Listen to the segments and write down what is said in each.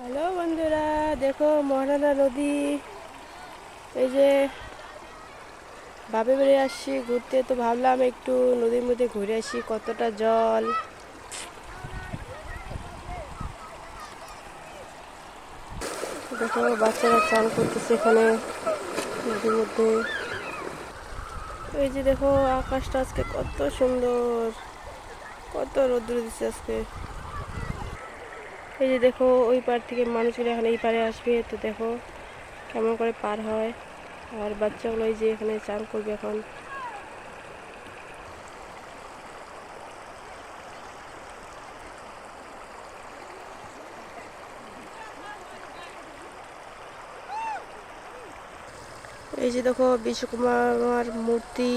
Hello বন্ধুরা, দেখো মহানন্দা নদী। এই যে বাপের বাড়ি আসছি ঘুরতে, তো ভাবলাম একটু নদীর মধ্যে ঘুরে আসি। কতটা জল, দেখো বাচ্চারা চান করতেছে এখানে নদীর মধ্যে। এই যে দেখো আকাশটা আজকে কত সুন্দর, কত রোদ্র দিচ্ছে আজকে। এই যে দেখো ওই পার থেকে মানুষগুলো এখন এই পারে আসবে, তো দেখো কেমন করে পার হয়। আর বাচ্চাগুলো এই যে এখানে চান করবে এখন। এই যে দেখো বিশ্বকর্মার মূর্তি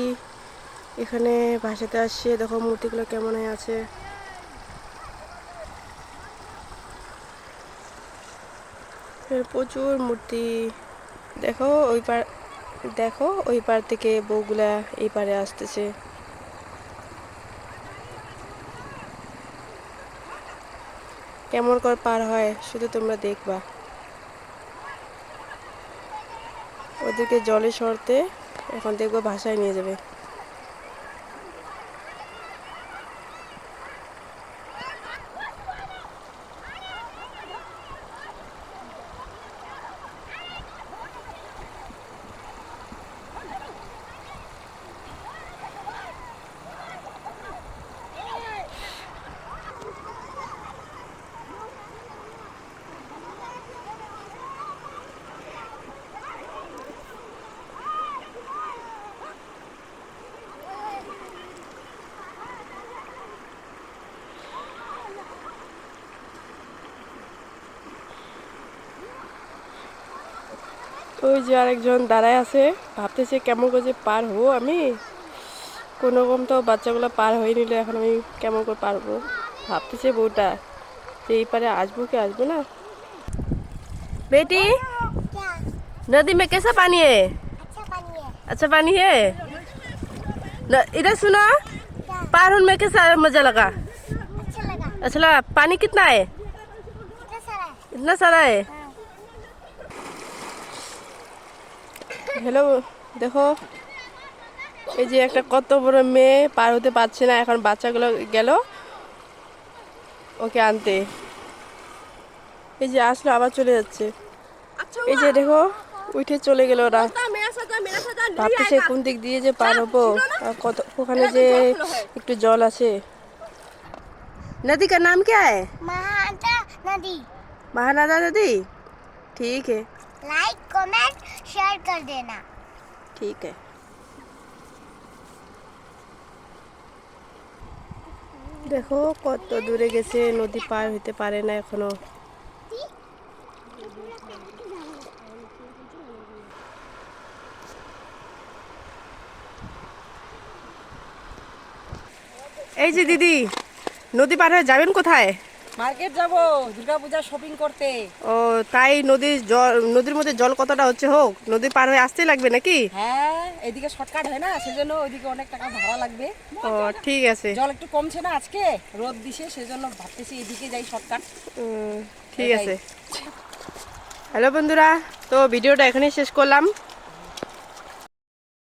এখানে ভাসাতে আসছে। দেখো মূর্তিগুলো কেমন হয়ে আছে। প্রচুর মূর্তি। দেখো ওই পার, দেখো ওই পার থেকে বউগুলা এই পারে আসতেছে। কেমন করে পার হয় শুধু তোমরা দেখবা। ওদেরকে জলে সরতে এখন দেখবো ভাষায় নিয়ে যাবে। ওই যে আরেকজন দাঁড়ায় আছে, ভাবতেছে কেমন করে যে পার হবো আমি। কোনো রকম তো বাচ্চাগুলো পার হয়ে নিলে এখন আমি কেমন করে পারবো। ভাবতেছে বউটা যে এই পারে আসবো কি আসবো না। बेटी, नदी में कैसा पानी है? अच्छा पानी है। इधर सुनो, पार होने में कैसा मजा लगा? अच्छा लगा। पानी कितना है? इतना सारा है। हेलो, দেখো এই যে একটা কত বড় মেয়ে পার হতে পারছে না, এখন বাচ্চাগুলো গেল ওকে আনতে। এই যে আসলো আবার চলে যাচ্ছে। এই যে দেখো উঠে চলে গেল ওরা। ভাবতেছে কোন দিক দিয়ে যে পার হবো, আর কত ওখানে যে একটু জল আছে। नदी का नाम क्या है? महानंदा नदी। महानंदा नदी। ठीक है, लाइक कमेंट शेयर कर देना। ठीक है। দেখো কত দূরে গেছে, নদী পার হইতে পারে না এখনো। এই যে দিদি, নদী পার হয়ে যাবেন কোথায়? মার্কেট যাব দুর্গা পূজা শপিং করতে। ও তাই, নদীর জল, নদীর মধ্যে জল কতটা হচ্ছে হোক, নদী পার হয়ে আসতেই লাগবে নাকি? হ্যাঁ, এদিকে শর্টকাট হয় না, সেজন্য ওইদিকে অনেক টাকা ভাড়া লাগবে। ও ঠিক আছে। জল একটু কমছে না আজকে, রোদ দিছে, সেজন্য ভাবতেছি এদিকে যাই শর্টকাট। ঠিক আছে। হ্যালো বন্ধুরা, তো ভিডিওটা এখানেই শেষ করলাম।